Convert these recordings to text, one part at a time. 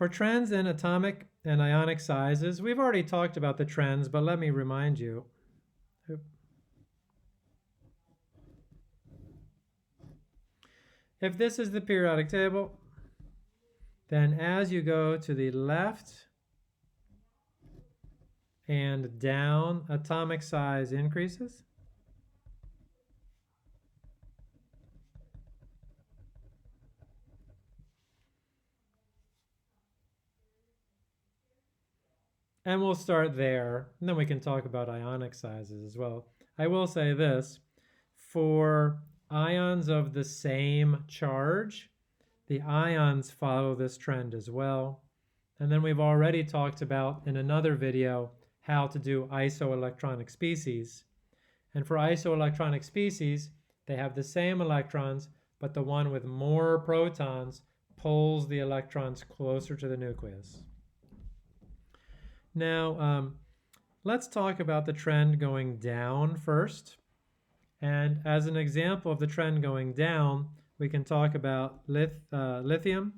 For trends in atomic and ionic sizes, we've already talked about the trends, but let me remind you. If this is the periodic table, then as you go to the left and down, atomic size increases. And we'll start there, and then we can talk about ionic sizes as well. I will say this, for ions of the same charge, the ions follow this trend as well. And then we've already talked about in another video how to do isoelectronic species. And for isoelectronic species, they have the same electrons, but the one with more protons pulls the electrons closer to the nucleus. Now, let's talk about the trend going down first. And as an example of the trend going down, we can talk about lithium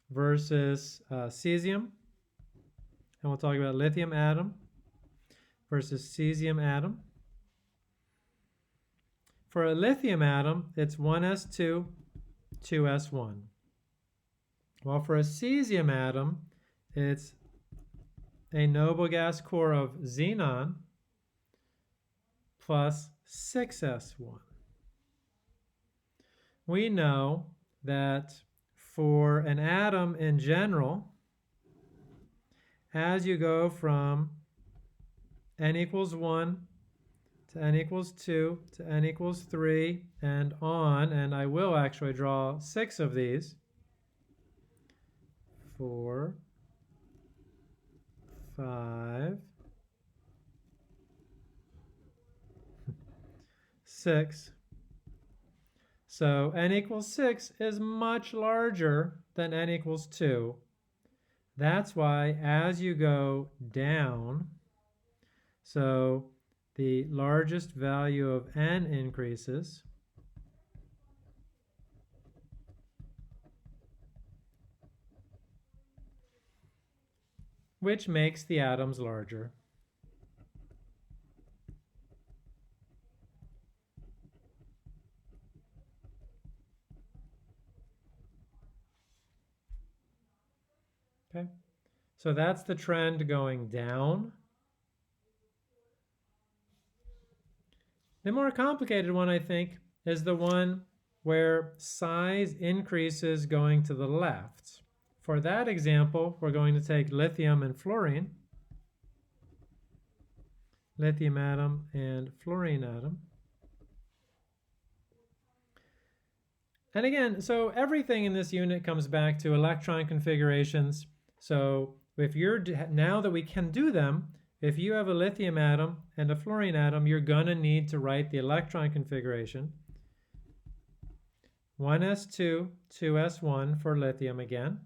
versus cesium. And we'll talk about lithium atom versus cesium atom. For a lithium atom, it's 1s2, 2s1. While for a cesium atom, it's a noble gas core of xenon plus 6s1. We know that for an atom in general, as you go from n equals 1 to n equals 2 to n equals 3 and on, and I will actually draw 6 of these, 4, 5, 6. So n equals 6 is much larger than n equals 2. That's why as you go down, so the largest value of n increases, which makes the atoms larger. Okay, so that's the trend going down. The more complicated one, I think, is the one where size increases going to the left. For that example, we're going to take lithium and fluorine, lithium atom and fluorine atom. And again, so everything in this unit comes back to electron configurations. So if you're, now that we can do them, if you have a lithium atom and a fluorine atom, you're gonna need to write the electron configuration. 1s2, 2s1 for lithium again.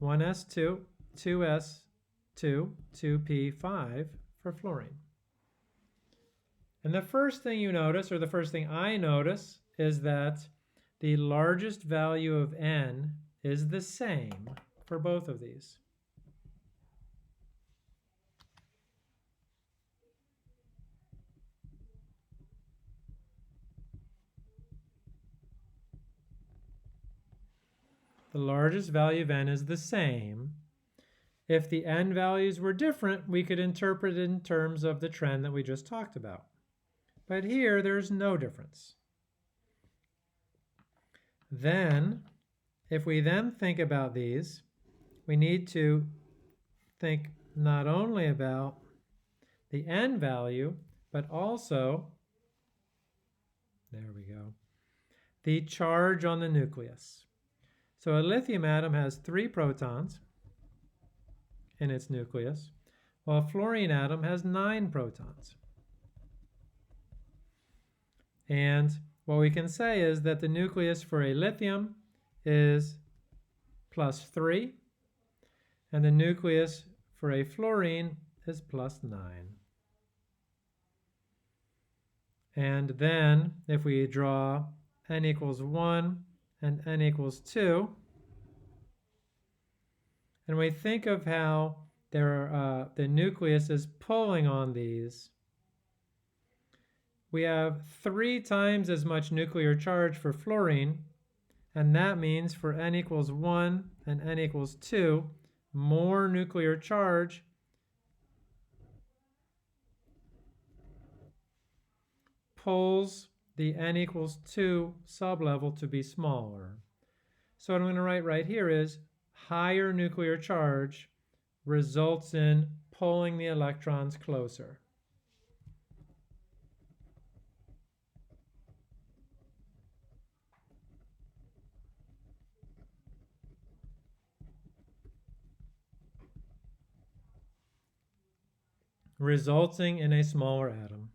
1s2, 2s2, 2p5 for fluorine. And the first thing you notice, or the first thing I notice, is that the largest value of n is the same for both of these. The largest value of n is the same. If the n values were different, we could interpret it in terms of the trend that we just talked about. But here, there's no difference. Then, if we then think about these, we need to think not only about the n value, but also, there we go, the charge on the nucleus. So a lithium atom has 3 protons in its nucleus, while a fluorine atom has 9 protons. And what we can say is that the nucleus for a lithium is +3, and the nucleus for a fluorine is +9. And then if we draw n equals 1 and n equals 2, And we think of how the nucleus is pulling on these. We have 3 times as much nuclear charge for fluorine, and that means for n equals 1 and n equals 2, more nuclear charge pulls the n equals 2 sublevel to be smaller. So what I'm going to write right here is higher nuclear charge results in pulling the electrons closer. Resulting in a smaller atom.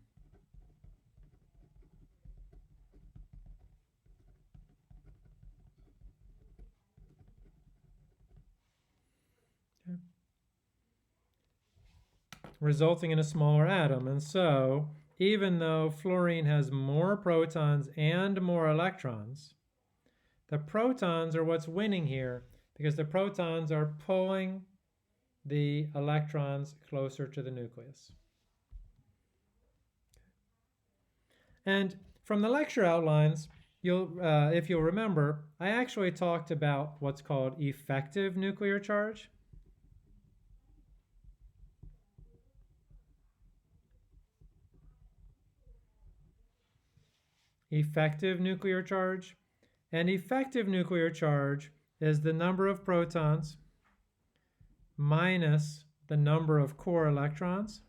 Okay. Resulting in a smaller atom. And so, even though fluorine has more protons and more electrons, the protons are what's winning here because the protons are pulling the electrons closer to the nucleus. And from the lecture outlines, if you'll remember, I actually talked about what's called effective nuclear charge. Effective nuclear charge. And effective nuclear charge is the number of protons minus the number of core electrons.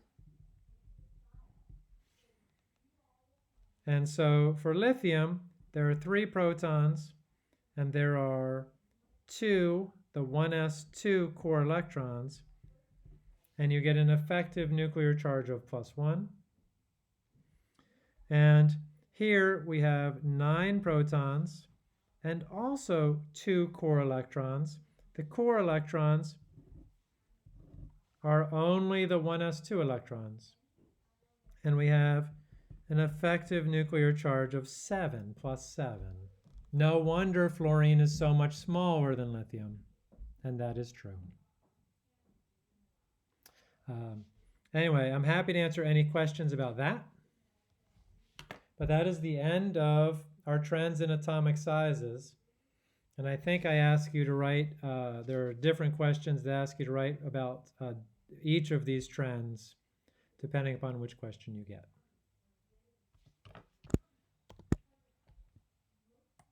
And so for lithium, there are 3 protons and there are 2, the 1s2 core electrons, and you get an effective nuclear charge of +1. And here we have 9 protons and also 2 core electrons. The core electrons are only the 1s2 electrons. And we have an effective nuclear charge of 7 +7. No wonder fluorine is so much smaller than lithium, and that is true. Anyway, I'm happy to answer any questions about that. But that is the end of our trends in atomic sizes. And I think I ask you to write, there are different questions that ask you to write about each of these trends, depending upon which question you get.